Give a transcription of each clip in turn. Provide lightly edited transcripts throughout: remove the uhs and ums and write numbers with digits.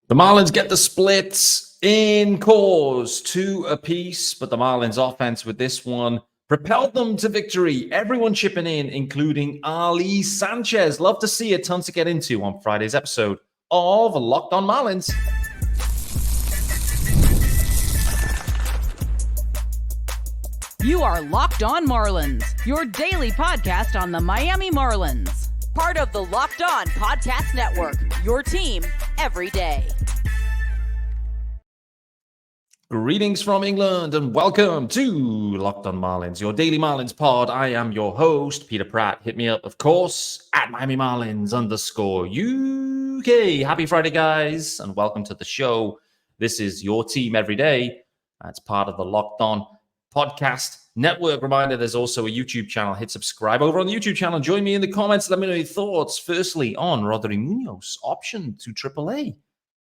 The Marlins get the splits in cause, 2 apiece, but the Marlins offense with this one propelled them to victory. Everyone chipping in, including Ali Sanchez. Love to see it. Tons to get into on Friday's episode of Locked On Marlins. You are Locked On Marlins, your daily podcast on the Miami Marlins. Part of the Locked On Podcast Network, your team every day. Greetings from England and welcome to Locked On Marlins, your daily Marlins pod. I am your host, Peter Pratt. Hit me up, of course, at Miami Marlins _UK. Happy Friday, guys, and welcome to the show. This is your team every day. That's part of the Locked On Podcast Network. Reminder, there's also a YouTube channel. Hit subscribe over on the YouTube channel. Join me in the comments. Let me know your thoughts. Firstly, on Rodri Munoz, option to AAA.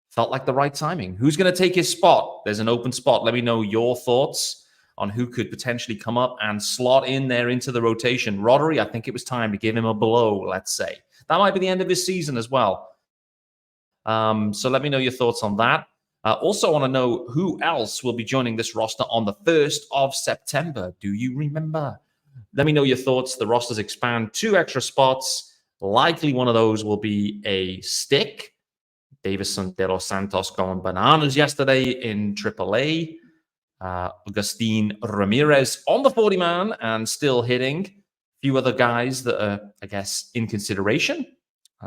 Felt like the right timing. Who's going to take his spot? There's an open spot. Let me know your thoughts on who could potentially come up and slot in there into the rotation. Rodri, I think it was time to give him a blow, let's say. That might be the end of his season as well. So let me know your thoughts on that. Also want to know who else will be joining this roster on the 1st of September. Do you remember? Let me know your thoughts. The rosters expand 2 extra spots. Likely one of those will be a stick. Deyvison de los Santos going bananas yesterday in AAA. Agustin Ramirez on the 40-man and still hitting. A few other guys that are, I guess, in consideration.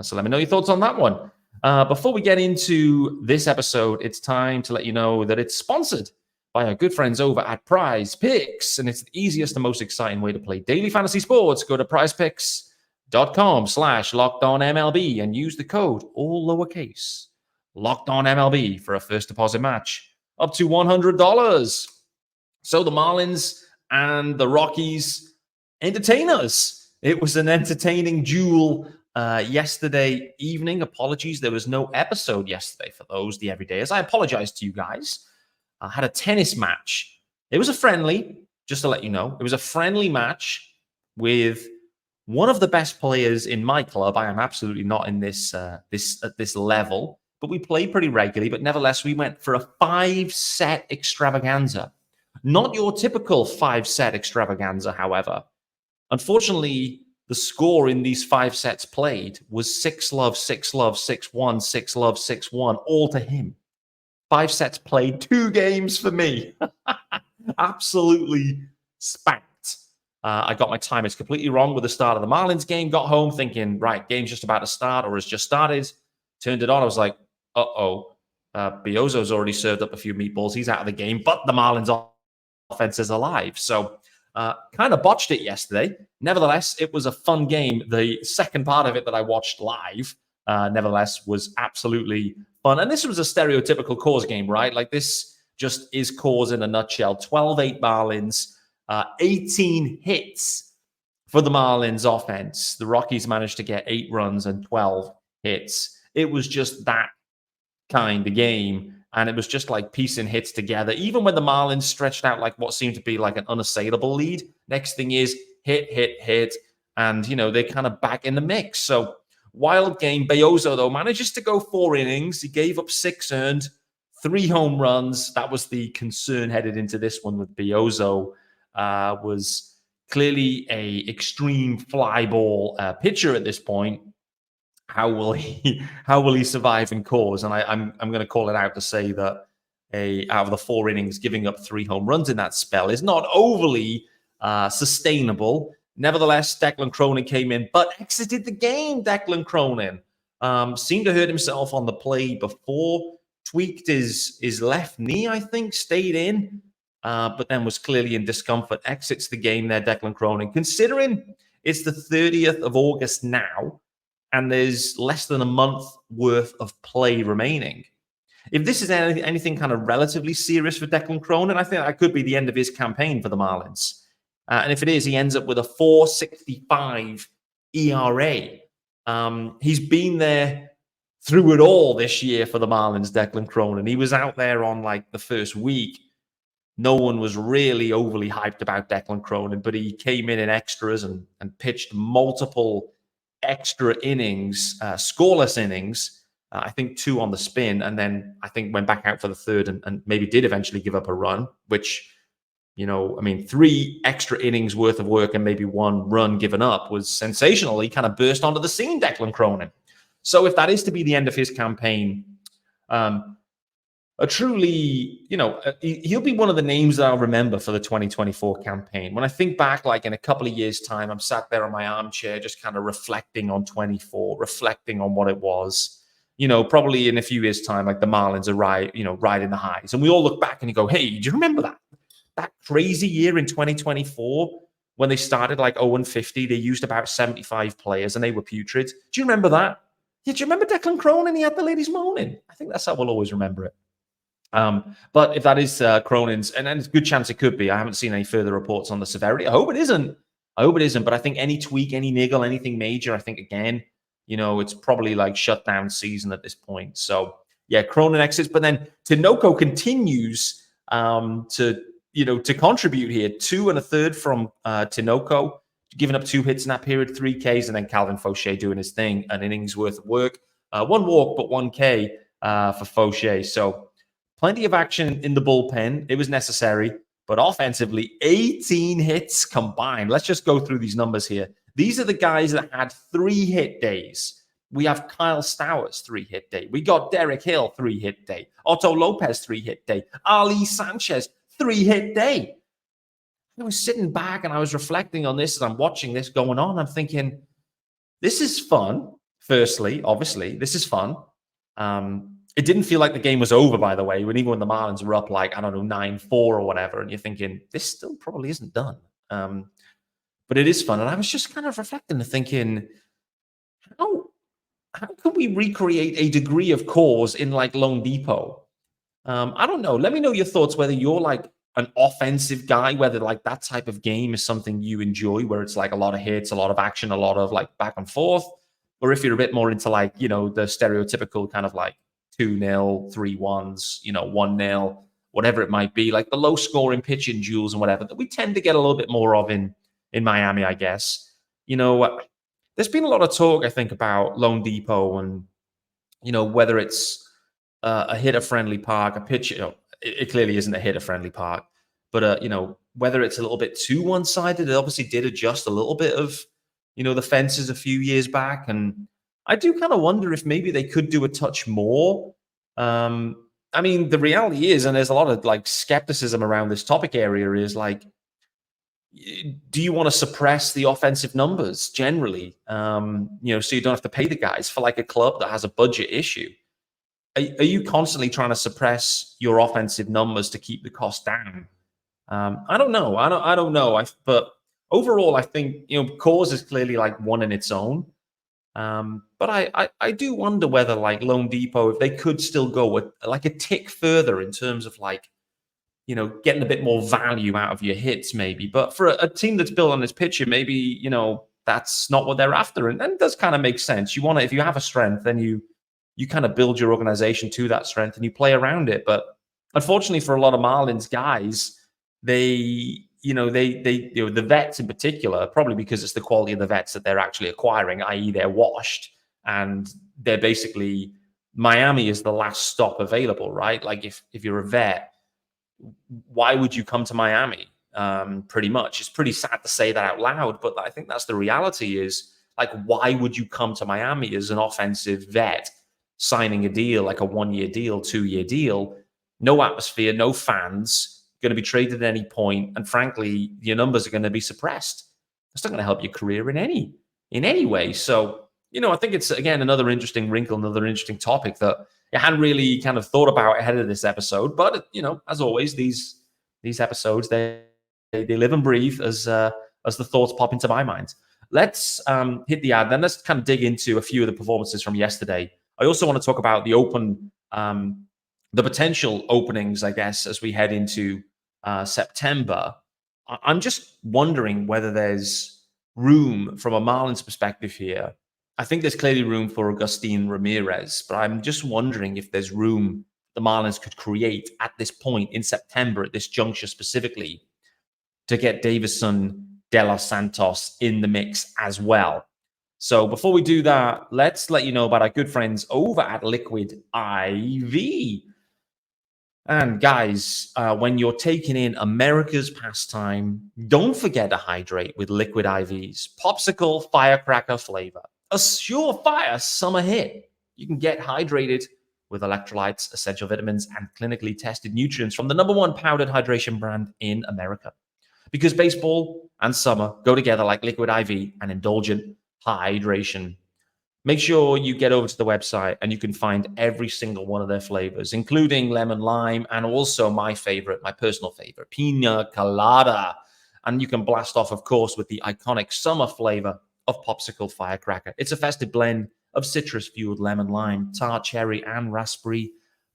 So let me know your thoughts on that one. Before we get into this episode, it's time to let you know that it's sponsored by our good friends over at PrizePicks, and it's the easiest and most exciting way to play daily fantasy sports. Go to PrizePicks.com/LockedOnMLB and use the code, all lowercase, LockedOnMLB for a first deposit match up to $100. So the Marlins and the Rockies entertain us. It was an entertaining duel yesterday evening. Apologies, there was no episode yesterday for those, the everydayers. I apologize to you guys. I had a tennis match. It was a friendly, just to let you know. It was a friendly match with one of the best players in my club. I am absolutely not in this at this level, but we play pretty regularly. But nevertheless, we went for a 5-set extravaganza. Not your typical 5-set extravaganza, however. Unfortunately, the score in these 5 sets played was 6-love, 6-love, 6-1, 6-love, 6-1, all to him. 5 sets played, 2 games for me. Absolutely spanked. I got my timers completely wrong with the start of the Marlins game. Got home thinking, right, game's just about to start or has just started. Turned it on. I was like, Beozo's already served up a few meatballs. He's out of the game, but the Marlins offense is alive. So kind of botched it yesterday. Nevertheless, it was a fun game. The second part of it that I watched live, nevertheless, was absolutely fun. And this was a stereotypical Coors game, right? Like this just is Coors in a nutshell. 12-8 Marlins, 18 hits for the Marlins offense. The Rockies managed to get 8 runs and 12 hits. It was just that kind of game. And it was just like piecing hits together. Even when the Marlins stretched out like what seemed to be like an unassailable lead, next thing is hit. And, you know, they're kind of back in the mix. So wild game. Beozo, though, manages to go 4 innings. He gave up 6 earned, 3 home runs. That was the concern headed into this one with Beozo. Was clearly a extreme fly ball pitcher at this point. How will he survive in Coors? And I'm going to call it out to say that out of the 4 innings, giving up 3 home runs in that spell is not overly sustainable. Nevertheless, Declan Cronin came in, but exited the game. Declan Cronin seemed to hurt himself on the play before, tweaked his left knee, I think, stayed in, but then was clearly in discomfort. Exits the game there, Declan Cronin. Considering it's the 30th of August now, and there's less than a month worth of play remaining. If this is anything kind of relatively serious for Declan Cronin, I think that could be the end of his campaign for the Marlins. And if it is, he ends up with a 4.65 ERA. He's been there through it all this year for the Marlins, Declan Cronin. He was out there on like the first week. No one was really overly hyped about Declan Cronin, but he came in extras and pitched multiple extra innings, scoreless innings, I think 2 on the spin, and then I think went back out for the third and maybe did eventually give up a run, which, 3 extra innings worth of work and maybe 1 run given up was sensational. He kind of burst onto the scene, Declan Cronin. So if that is to be the end of his campaign, a truly, he'll be one of the names that I'll remember for the 2024 campaign. When I think back, like in a couple of years' time, I'm sat there in my armchair, just kind of reflecting on 24, reflecting on what it was. Probably in a few years' time, like the Marlins are riding the highs, and we all look back and you go, "Hey, do you remember that crazy year in 2024 when they started like 0-50? They used about 75 players and they were putrid. Do you remember that? Yeah, do you remember Declan Cronin? He had the ladies moaning. I think that's how we'll always remember it." But if that is Cronin's, and there's a good chance it could be. I haven't seen any further reports on the severity. I hope it isn't. But I think any tweak, any niggle, anything major, I think again, it's probably like shutdown season at this point. So yeah, Cronin exits, but then Tinoco continues to contribute here. 2 1/3 from Tinoco, giving up 2 hits in that period, 3 Ks, and then Calvin Fauché doing his thing, an innings worth of work, 1 walk, but 1 K for Fauché. So plenty of action in the bullpen. It was necessary, but offensively, 18 hits combined. Let's just go through these numbers here. These are the guys that had 3 hit days. We have Kyle Stowers, 3 hit day. We got Derek Hill, 3 hit day. Otto Lopez, 3 hit day. Ali Sanchez, 3 hit day. I was sitting back and I was reflecting on this as I'm watching this going on. I'm thinking, this is fun. Firstly, obviously, this is fun. It didn't feel like the game was over, by the way, even when the Marlins were up like, 9-4 or whatever. And you're thinking, this still probably isn't done. But it is fun. And I was just kind of reflecting and thinking, how can we recreate a degree of cause in like Lone Depot? I don't know. Let me know your thoughts, whether you're like an offensive guy, whether like that type of game is something you enjoy, where it's like a lot of hits, a lot of action, a lot of like back and forth, or if you're a bit more into like, the stereotypical kind of like 2-0, 3-1s, 1-0, whatever it might be, like the low scoring pitching duels and whatever that we tend to get a little bit more of in Miami, I guess. There's been a lot of talk, I think, about Lone Depot and, whether it's a hitter-friendly park, a pitcher. It clearly isn't a hitter-friendly park, but, whether it's a little bit too one-sided. It obviously did adjust a little bit of, the fences a few years back. And I do kind of wonder if maybe they could do a touch more. The reality is, and there's a lot of like skepticism around this topic area, is like, do you want to suppress the offensive numbers generally? So you don't have to pay the guys for like a club that has a budget issue. Are you constantly trying to suppress your offensive numbers to keep the cost down? I don't know. I don't know. But overall, I think, cause is clearly like one in its own. But I do wonder whether like Lone Depot, if they could still go like a tick further in terms of like, getting a bit more value out of your hits, maybe. But for a team that's built on this pitcher, maybe, that's not what they're after. And it does kind of make sense. You want to, if you have a strength, then you kind of build your organization to that strength and you play around it. But unfortunately for a lot of Marlins guys, the vets in particular, probably because it's the quality of the vets that they're actually acquiring, i.e. they're washed and they're basically, Miami is the last stop available, right? Like if you're a vet, why would you come to Miami? Pretty much. It's pretty sad to say that out loud, but I think that's the reality is, like, why would you come to Miami as an offensive vet signing a deal, like a 1-year deal, 2-year deal, no atmosphere, no fans, going to be traded at any point, and frankly, your numbers are going to be suppressed. It's not going to help your career in any way. So, I think it's, again, another interesting wrinkle, another interesting topic that I hadn't really kind of thought about ahead of this episode. But, as always, these episodes, they live and breathe as the thoughts pop into my mind. Let's hit the ad. Then let's kind of dig into a few of the performances from yesterday. I also want to talk about the potential openings, I guess, as we head into September. I'm just wondering whether there's room from a Marlins perspective here. I think there's clearly room for Agustin Ramirez, but I'm just wondering if there's room the Marlins could create at this point in September, at this juncture specifically, to get Deyvison, De Los Santos in the mix as well. So before we do that, let's let you know about our good friends over at Liquid IV. And guys, when you're taking in America's pastime, don't forget to hydrate with Liquid IV's popsicle firecracker flavor, a surefire summer hit. You can get hydrated with electrolytes, essential vitamins, and clinically tested nutrients from the #1 powdered hydration brand in America. Because baseball and summer go together like Liquid IV and indulgent hydration. Make sure you get over to the website and you can find every single one of their flavors, including lemon lime and also my favorite, my personal favorite, pina colada. And you can blast off, of course, with the iconic summer flavor of popsicle firecracker. It's a festive blend of citrus-fueled lemon lime, tart cherry, and raspberry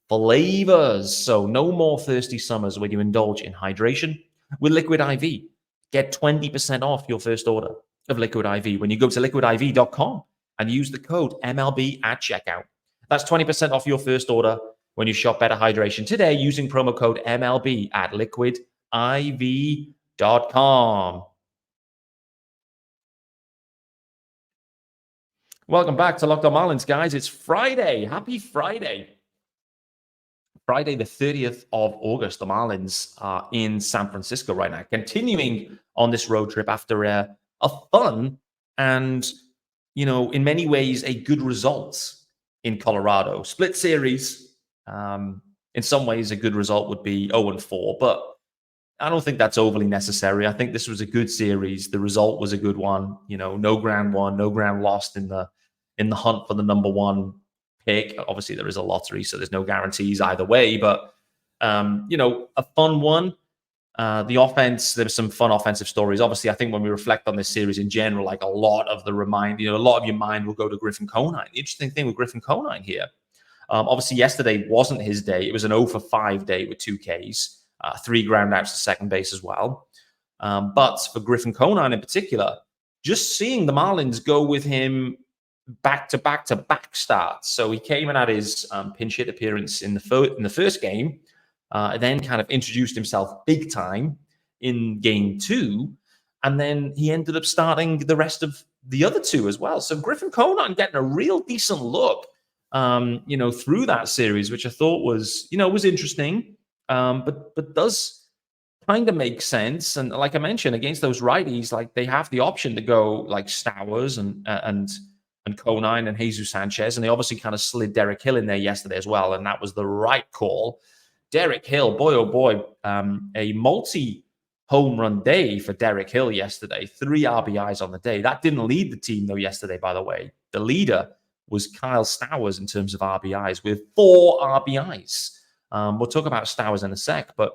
flavors. So no more thirsty summers when you indulge in hydration with Liquid IV. Get 20% off your first order of Liquid IV when you go to liquidiv.com and use the code MLB at checkout. That's 20% off your first order when you shop Better Hydration today using promo code MLB at liquidiv.com. Welcome back to Locked On Marlins, guys. It's Friday. Happy Friday. Friday, the 30th of August. The Marlins are in San Francisco right now, continuing on this road trip after a fun and, in many ways, a good result in Colorado. Split series. In some ways, a good result would be 0-4, but I don't think that's overly necessary. I think this was a good series. The result was a good one. No ground won, no ground lost in the hunt for the #1 pick. Obviously, there is a lottery, so there's no guarantees either way. But a fun one. The offense, there were some fun offensive stories. Obviously, I think when we reflect on this series in general, like a lot of your mind will go to Griffin Conine. The interesting thing with Griffin Conine here, obviously yesterday wasn't his day. It was an 0-for-5 day with 2 Ks, 3 ground outs to second base as well. But for Griffin Conine in particular, just seeing the Marlins go with him back-to-back starts. So he came and had his pinch hit appearance in the first game, then kind of introduced himself big time in game 2, and then he ended up starting the rest of the other 2 as well. So Griffin Conine getting a real decent look, through that series, which I thought was interesting, but does kind of make sense. And like I mentioned, against those righties, like they have the option to go like Stowers and Conine and Jesus Sanchez, and they obviously kind of slid Derek Hill in there yesterday as well, and that was the right call. Derek Hill, boy, oh boy, a multi-home run day for Derek Hill yesterday. 3 RBIs on the day. That didn't lead the team, though, yesterday, by the way. The leader was Kyle Stowers in terms of RBIs with 4 RBIs. We'll talk about Stowers in a sec, but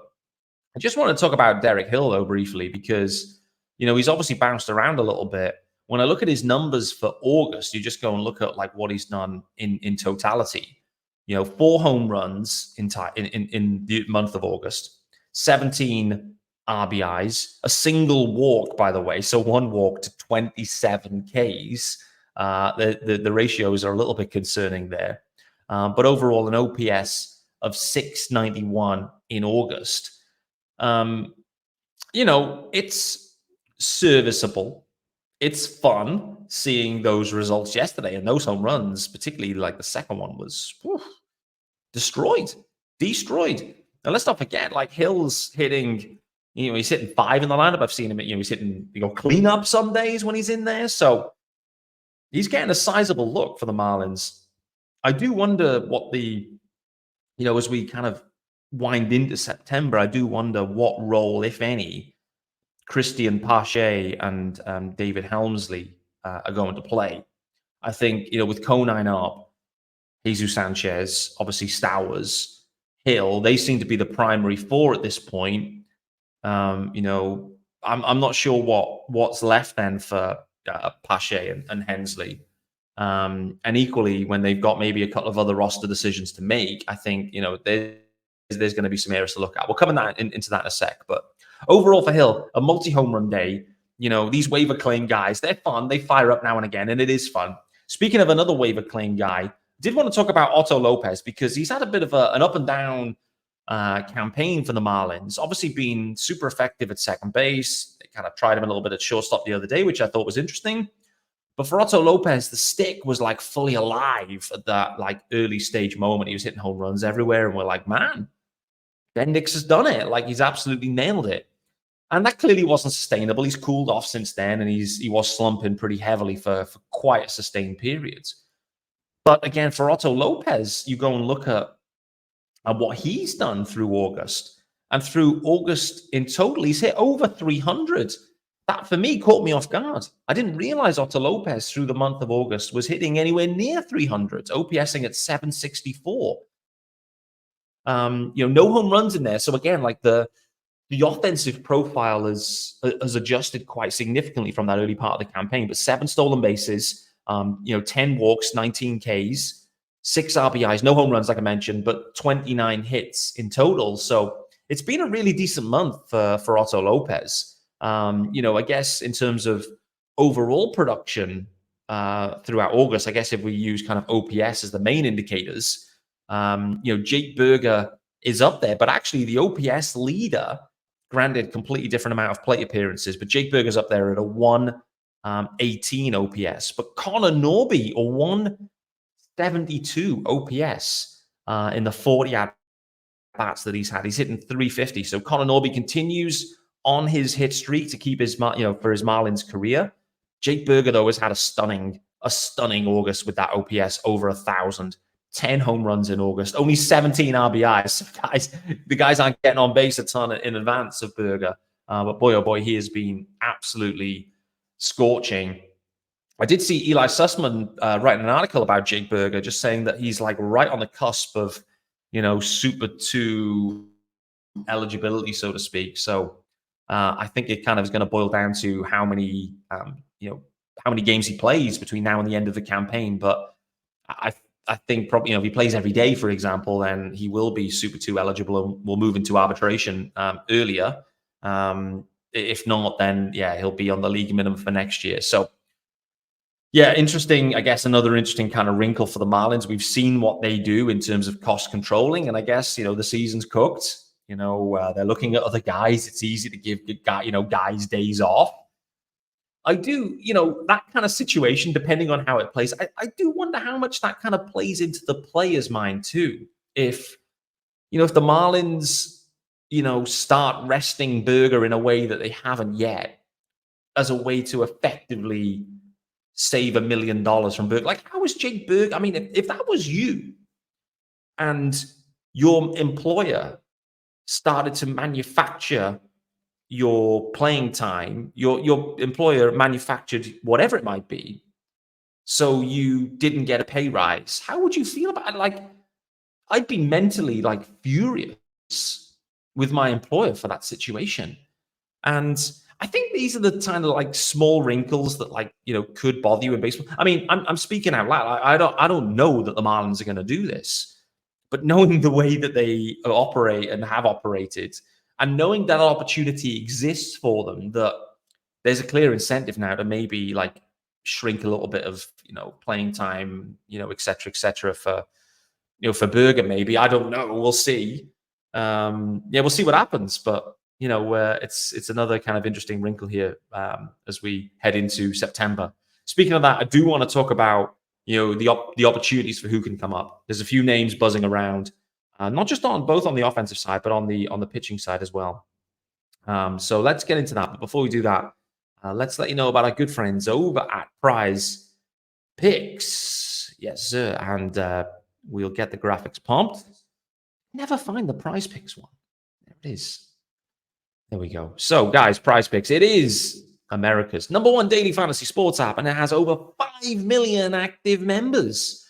I just want to talk about Derek Hill, though, briefly, because, he's obviously bounced around a little bit. When I look at his numbers for August, you just go and look at like what he's done in totality. 4 home runs in the month of August, 17 RBIs, a single walk, by the way. So 1 walk to 27 Ks. The ratios are a little bit concerning there. But overall, an OPS of 691 in August. It's serviceable. It's fun seeing those results yesterday, and those home runs, particularly like the second one, was destroyed. Now let's not forget, like Hill's hitting, he's hitting 5 in the lineup. I've seen him, he's hitting, clean up some days when he's in there. So he's getting a sizable look for the Marlins. I do wonder what as we kind of wind into September, I do wonder what role, if any, Christian Pache and David Helmsley are going to play. I think, with Conine up, Jesus Sanchez, obviously Stowers, Hill, they seem to be the primary 4 at this point. I'm not sure what's left then for Pache and Hensley. And equally, when they've got maybe a couple of other roster decisions to make, I think, there's going to be some areas to look at. We'll come into that in a sec. But overall for Hill, a multi-home run day. These waiver claim guys, they're fun. They fire up now and again, and it is fun. Speaking of another waiver claim guy, did want to talk about Otto Lopez because he's had a bit of an up and down campaign for the Marlins. Obviously being super effective at second base. They kind of tried him a little bit at shortstop the other day, which I thought was interesting. But for Otto Lopez, the stick was like fully alive at that like early stage moment. He was hitting home runs everywhere. And we're like, man, Bendix has done it. Like he's absolutely nailed it. And that clearly wasn't sustainable. He's cooled off since then, and he was slumping pretty heavily for quite a sustained period. But again, for Otto Lopez, you go and look at what he's done through August. And through August in total, he's hit over 300. That, for me, caught me off guard. I didn't realize Otto Lopez through the month of August was hitting anywhere near 300, OPSing at 764. No home runs in there. So again, like the offensive profile has adjusted quite significantly from that early part of the campaign. But 7 stolen bases, 10 walks, 19 Ks, 6 RBIs, no home runs, like I mentioned, but 29 hits in total. So it's been a really decent month for Otto Lopez. I guess in terms of overall production throughout August, I guess if we use kind of OPS as the main indicators, Jake Burger is up there, but actually the OPS leader, granted, completely different amount of plate appearances, but Jake Burger's up there at a 118 OPS. But Connor Norby, a 172 OPS in the 40 at-bats that he's had. He's hitting 350. So Connor Norby continues on his hit streak to keep his, for his Marlins career. Jake Burger, though, has had a stunning August with that OPS over 1,000. 10 home runs in August, only 17 RBIs. So the guys aren't getting on base a ton in advance of Burger. But boy, oh boy, he has been absolutely scorching. I did see Eli Sussman writing an article about Jake Burger, just saying that he's like right on the cusp of, Super 2 eligibility, so to speak. So I think it kind of is going to boil down to how many games he plays between now and the end of the campaign. But I think probably, if he plays every day, for example, then he will be Super 2 eligible and will move into arbitration earlier. If not, then, he'll be on the league minimum for next year. So, interesting. I guess another interesting kind of wrinkle for the Marlins. We've seen what they do in terms of cost controlling. And I guess, the season's cooked. They're looking at other guys. It's easy to give guys days off. I do, that kind of situation, depending on how it plays, I do wonder how much that kind of plays into the player's mind too. If the Marlins, start resting Burger in a way that they haven't yet, as a way to effectively save $1 million from Burger. Like, how is Jake Burger? I mean, if that was you and your employer started to manufacture your playing time, your employer manufactured whatever it might be, so you didn't get a pay rise, how would you feel about it? Like, I'd be mentally like furious with my employer for that situation. And I think these are the kind of like small wrinkles that could bother you in baseball. I mean, I'm speaking out loud. I don't know that the Marlins are going to do this, but knowing the way that they operate and have operated, and knowing that opportunity exists for them, that there's a clear incentive now to maybe shrink a little bit of, playing time, et cetera, for Burger, maybe. I don't know. We'll see. We'll see what happens. But, it's another kind of interesting wrinkle here as we head into September. Speaking of that, I do want to talk about, the opportunities for who can come up. There's a few names buzzing around. Not just both on the offensive side, but on the pitching side as well. So let's get into that. But before we do that, let's let you know about our good friends over at PrizePicks. Yes, sir. And we'll get the graphics pumped. Never find the PrizePicks one. There it is. There we go. So, guys, PrizePicks, it is America's #1 daily fantasy sports app, and it has over 5 million active members.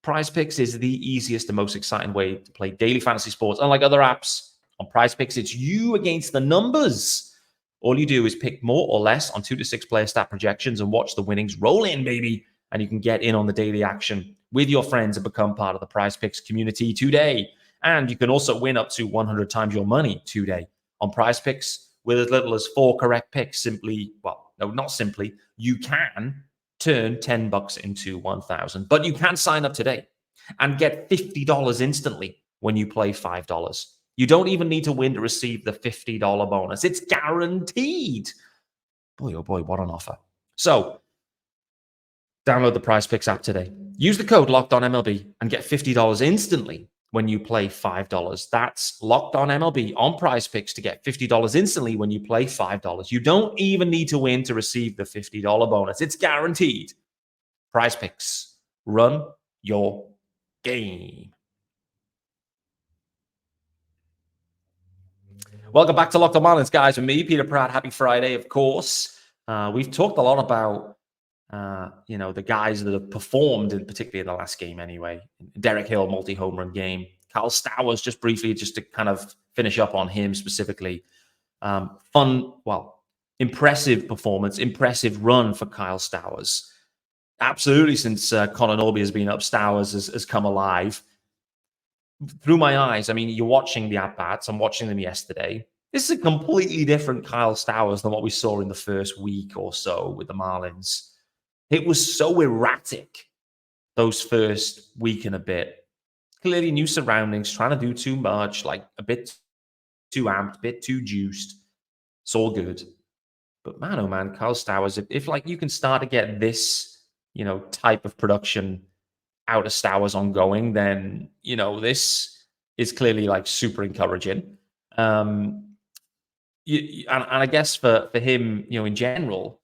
PrizePicks is the easiest and most exciting way to play daily fantasy sports. Unlike other apps, on PrizePicks, it's you against the numbers. All you do is pick more or less on 2 to 6 player stat projections and watch the winnings roll in, baby. And you can get in on the daily action with your friends and become part of the PrizePicks community today. And you can also win up to 100 times your money today on PrizePicks with as little as 4 correct picks. You can turn $10 into 1,000. But you can sign up today and get $50 instantly when you play $5. You don't even need to win to receive the $50 bonus. It's guaranteed. Boy, oh boy, what an offer. So Download the PrizePicks app today. Use the code LOCKEDONMLB and get $50 instantly when you play $5. That's LOCKEDONMLB on PrizePicks to get $50 instantly when you play $5. You don't even need to win to receive the $50 bonus. It's guaranteed. PrizePicks. Run your game. Welcome back to Locked On Marlins, guys. With me, Peter Pratt. Happy Friday, of course. We've talked a lot about the guys that have performed, particularly in the last game anyway. Derek Hill, multi-home run game. Kyle Stowers, just briefly, just to kind of finish up on him specifically. Impressive performance, impressive run for Kyle Stowers. Absolutely, since Connor Norby has been up, Stowers has come alive. Through my eyes, I mean, you're watching the at-bats. I'm watching them yesterday. This is a completely different Kyle Stowers than what we saw in the first week or so with the Marlins. It was so erratic those first week and a bit. Clearly new surroundings, trying to do too much, like a bit too amped, a bit too juiced. It's all good. But man, oh man, Kyle Stowers, if like you can start to get this, type of production out of Stowers ongoing, then, this is clearly like super encouraging. And I guess for him, in general,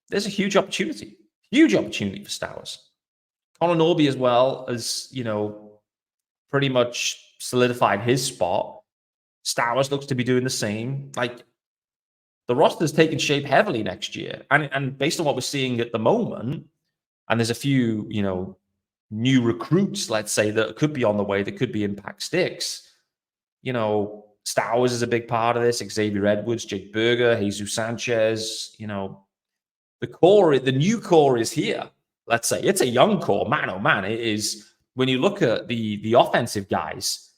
there's a huge opportunity for Stowers. Connor Norby as well as, pretty much solidified his spot. Stowers looks to be doing the same. Like, the roster's taking shape heavily next year. And based on what we're seeing at the moment, and there's a few, new recruits, let's say, that could be on the way, that could be impact sticks. Stowers is a big part of this. Xavier Edwards, Jake Berger, Jesus Sanchez, the core, the new core is here. Let's say it's a young core. Man, oh man, it is. When you look at the offensive guys,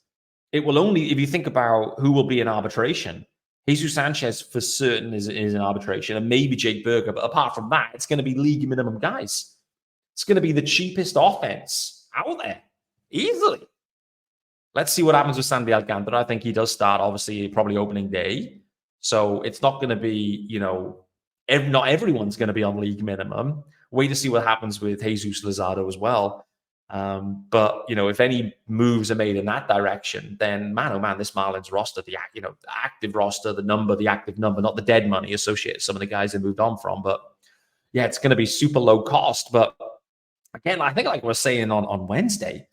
it will only, if you think about who will be in arbitration, Jesus Sanchez for certain is in arbitration, and maybe Jake Berger. But apart from that, it's going to be league minimum guys. It's going to be the cheapest offense out there, easily. Let's see what happens with Sandy Alcantara. I think he does start, obviously, probably opening day. So it's not going to be, not everyone's going to be on league minimum. Wait to see what happens with Jesus Luzardo as well. But, if any moves are made in that direction, then, man, oh man, this Marlins roster, the active roster, the active number, not the dead money associated with some of the guys they moved on from. But, yeah, it's going to be super low cost. But, again, I think like I was saying on Wednesday,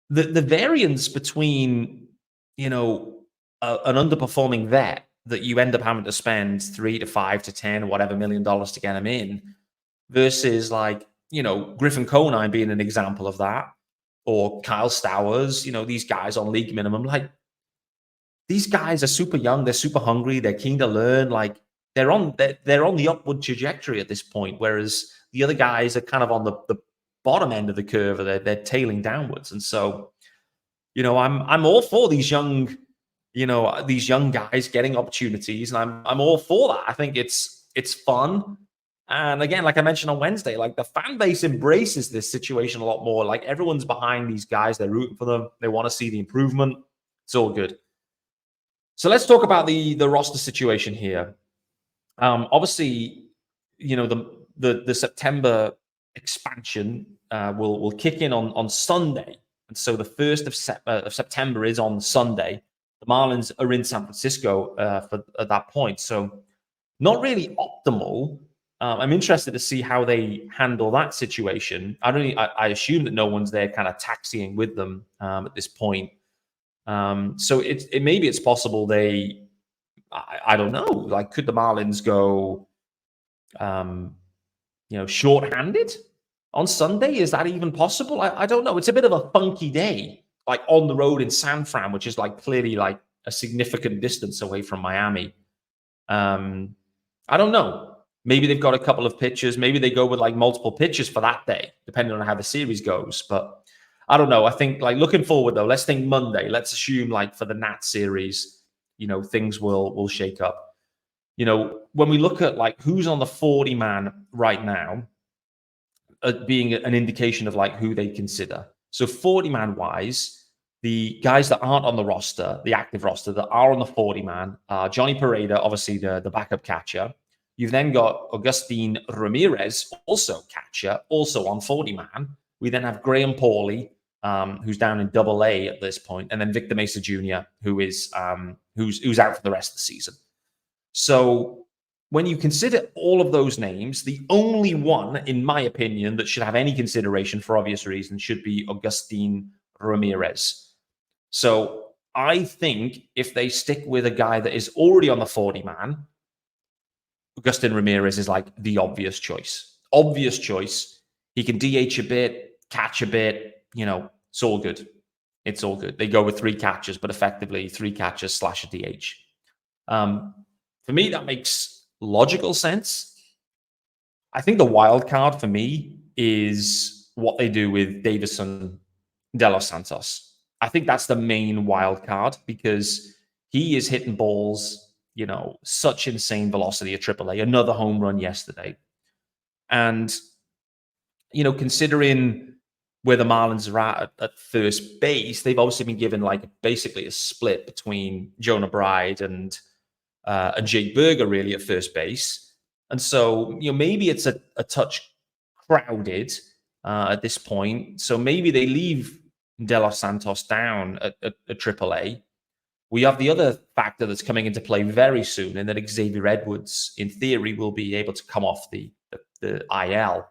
the variance between, an underperforming vet that you end up having to spend $3 to $5 to $10 or whatever $1 million to get him in versus like, Griffin Conine being an example of that, or Kyle Stowers, these guys on league minimum, like these guys are super young. They're super hungry. They're keen to learn. Like they're on the upward trajectory at this point. Whereas the other guys are kind of on the bottom end of the curve, or they're tailing downwards. And so, I'm all for these young guys getting opportunities, and I'm all for that. I think it's fun. And again, like I mentioned on Wednesday, like the fan base embraces this situation a lot more. Like everyone's behind these guys. They're rooting for them. They want to see the improvement. It's all good. So let's talk about the roster situation here. Obviously, the September expansion will kick in on Sunday. And so the 1st of September is on Sunday. The Marlins are in San Francisco at that point. So not really optimal. I'm interested to see how they handle that situation. I assume that no one's there kind of taxiing with them at this point. So maybe it's possible I don't know, like could the Marlins go, shorthanded on Sunday? Is that even possible? I don't know. It's a bit of a funky day, like on the road in San Fran, which is like clearly like a significant distance away from Miami. I don't know. Maybe they've got a couple of pitchers. Maybe they go with like multiple pitchers for that day, depending on how the series goes. But I don't know. I think like looking forward though, let's think Monday. Let's assume like for the Nat series, things will shake up. When we look at like who's on the 40-man right now, being an indication of like who they consider. So 40-man wise, the guys that aren't on the roster, the active roster that are on the 40-man, Johnny Pareda, obviously the backup catcher. You've then got Agustin Ramirez, also catcher, also on 40-man. We then have Graham Pauly, who's down in AA at this point, and then Victor Mesa Jr., who is who's out for the rest of the season. So when you consider all of those names, the only one, in my opinion, that should have any consideration for obvious reasons should be Agustin Ramirez. So I think if they stick with a guy that is already on the 40-man, Agustin Ramirez is like the obvious choice. Obvious choice. He can DH a bit, catch a bit, it's all good. It's all good. They go with 3 catches, but effectively 3 catches / a DH. For me, that makes logical sense. I think the wild card for me is what they do with Deyvison de los Santos. I think that's the main wild card because he is hitting balls, such insane velocity at AAA. Another home run yesterday. And, considering where the Marlins are at first base, they've obviously been given basically a split between Jonah Bride and Jake Berger really at first base. And so, maybe it's a touch crowded at this point. So maybe they leave De Los Santos down at AAA. We have the other factor that's coming into play very soon, and that Xavier Edwards, in theory, will be able to come off the IL.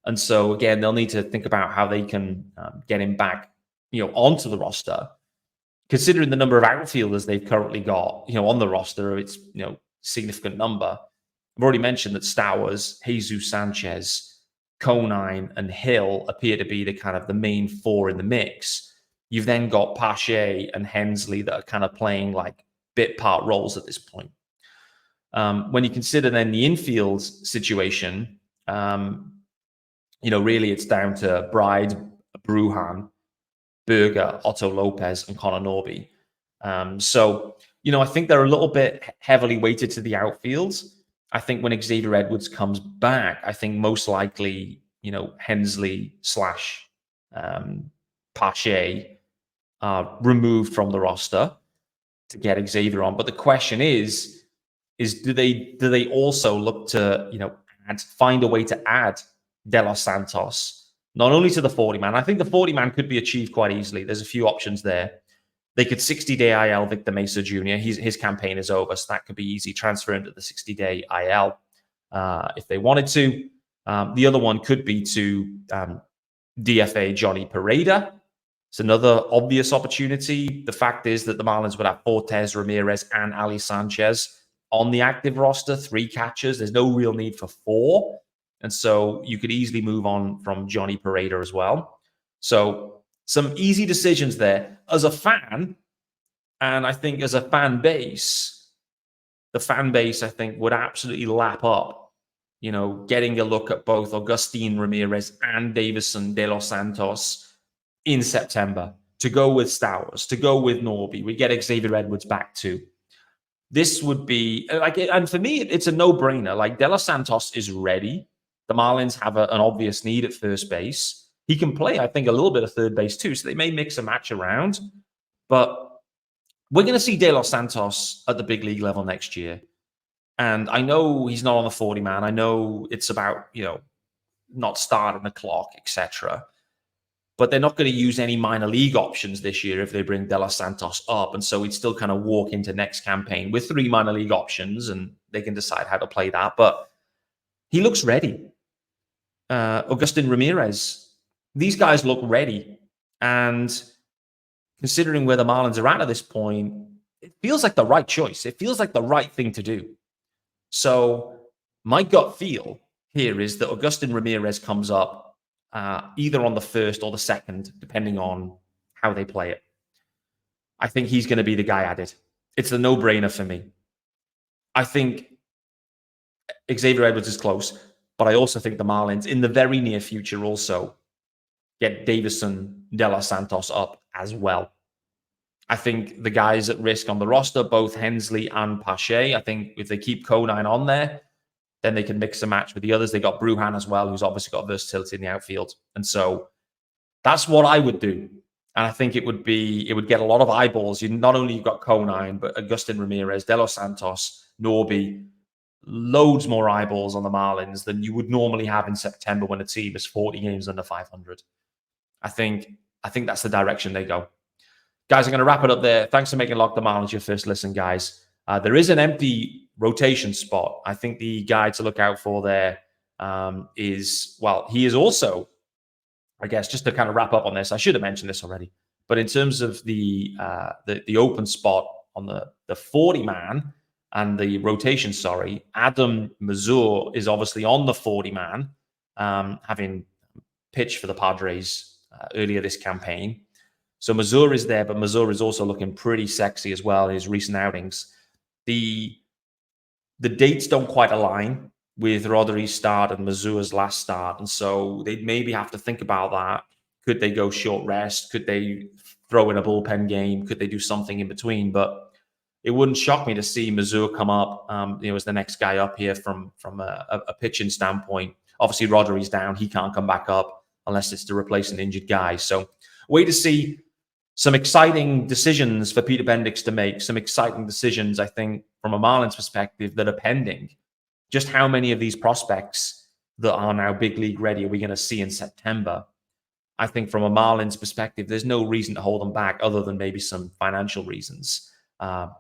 And so, again, they'll need to think about how they can get him back, onto the roster. Considering the number of outfielders they've currently got, on the roster, it's, significant number. I've already mentioned that Stowers, Jesus Sanchez, Conine, and Hill appear to be the main 4 in the mix. You've then got Pache and Hensley that are kind of playing bit part roles at this point. When you consider then the infield situation, really it's down to Bride, Brujan, Berger, Otto Lopez, and Connor Norby. So, I think they're a little bit heavily weighted to the outfields. I think when Xavier Edwards comes back, I think most likely, Hensley / Pache are removed from the roster to get Xavier on. But the question is do they also look to, find a way to add De Los Santos, not only to the 40-man. I think the 40-man could be achieved quite easily. There's a few options there. They could 60-day IL Victor Mesa Jr. His campaign is over, so that could be easy. Transfer him to the 60-day IL if they wanted to. The other one could be to DFA Johnny Pereda. It's another obvious opportunity. The fact is that the Marlins would have Fortes, Ramirez, and Ali Sanchez on the active roster, 3 catchers. There's no real need for 4. And so you could easily move on from Johnny Pereda as well. So some easy decisions there. As a fan, and I think as a fan base, the fan base, I think, would absolutely lap up, getting a look at both Agustin Ramirez and Deyvison de los Santos in September, to go with Stowers, to go with Norby. We get Xavier Edwards back too. This would be and for me, it's a no-brainer. De Los Santos is ready. The Marlins have an obvious need at first base. He can play, I think, a little bit of third base too, so they may mix and match around. But we're going to see De Los Santos at the big league level next year. And I know he's not on the 40-man. I know it's about, not starting the clock, etc. But they're not going to use any minor league options this year if they bring De Los Santos up. And so we'd still kind of walk into next campaign with 3 minor league options, and they can decide how to play that. But he looks ready. Agustin Ramirez, these guys look ready. And considering where the Marlins are at this point, it feels like the right choice. It feels like the right thing to do. So my gut feel here is that Agustin Ramirez comes up either on the 1st or the 2nd, depending on how they play it. I think he's going to be the guy added. It's a no-brainer for me. I think Xavier Edwards is close, but I also think the Marlins, in the very near future, also get Deyvison de los Santos up as well. I think the guys at risk on the roster, both Hensley and Pache, I think if they keep Conine on there, then they can mix and match with the others. They got Brujan as well, who's obviously got versatility in the outfield. And so that's what I would do. And I think it would get a lot of eyeballs. Not only you've got Conine, but Agustin Ramirez, De Los Santos, Norby, loads more eyeballs on the Marlins than you would normally have in September when a team is 40 games under 500. I think that's the direction they go. Guys, I'm going to wrap it up there. Thanks for making Lock the Marlins your first listen, guys. There is an empty rotation spot. I think the guy to look out for there is, well, he is also, I guess, just to kind of wrap up on this, I should have mentioned this already, but in terms of the open spot on the 40-man and the rotation, Adam Mazur is obviously on the 40-man, having pitched for the Padres earlier this campaign. So Mazur is there, but Mazur is also looking pretty sexy as well in his recent outings. The dates don't quite align with Roderi's start and Mazur's last start, and so they'd maybe have to think about that. Could they go short rest? Could they throw in a bullpen game? Could they do something in between? But it wouldn't shock me to see Mazur come up, as the next guy up here from a pitching standpoint. Obviously, Roderi's down; he can't come back up unless it's to replace an injured guy. So, wait to see. Some exciting decisions for Peter Bendix to make, some exciting decisions, I think, from a Marlins perspective that are pending. Just how many of these prospects that are now big league ready are we going to see in September? I think from a Marlins perspective, there's no reason to hold them back other than maybe some financial reasons,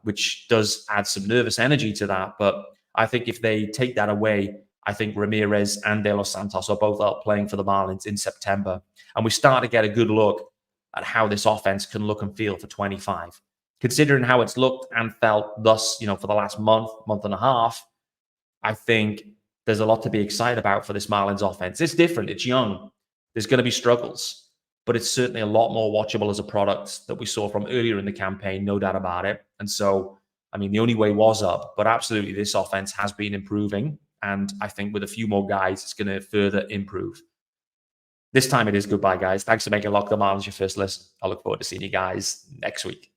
which does add some nervous energy to that. But I think if they take that away, I think Ramirez and De Los Santos are both out playing for the Marlins in September. And we start to get a good look at how this offense can look and feel for 25. Considering how it's looked and felt thus, for the last month and a half, I think there's a lot to be excited about for this Marlins offense. It's different. It's young. There's going to be struggles, but it's certainly a lot more watchable as a product that we saw from earlier in the campaign, no doubt about it. And so, the only way was up, but absolutely this offense has been improving. And I think with a few more guys, it's going to further improve. This time it is goodbye, guys. Thanks for making Lock the Marlins your first listen. I look forward to seeing you guys next week.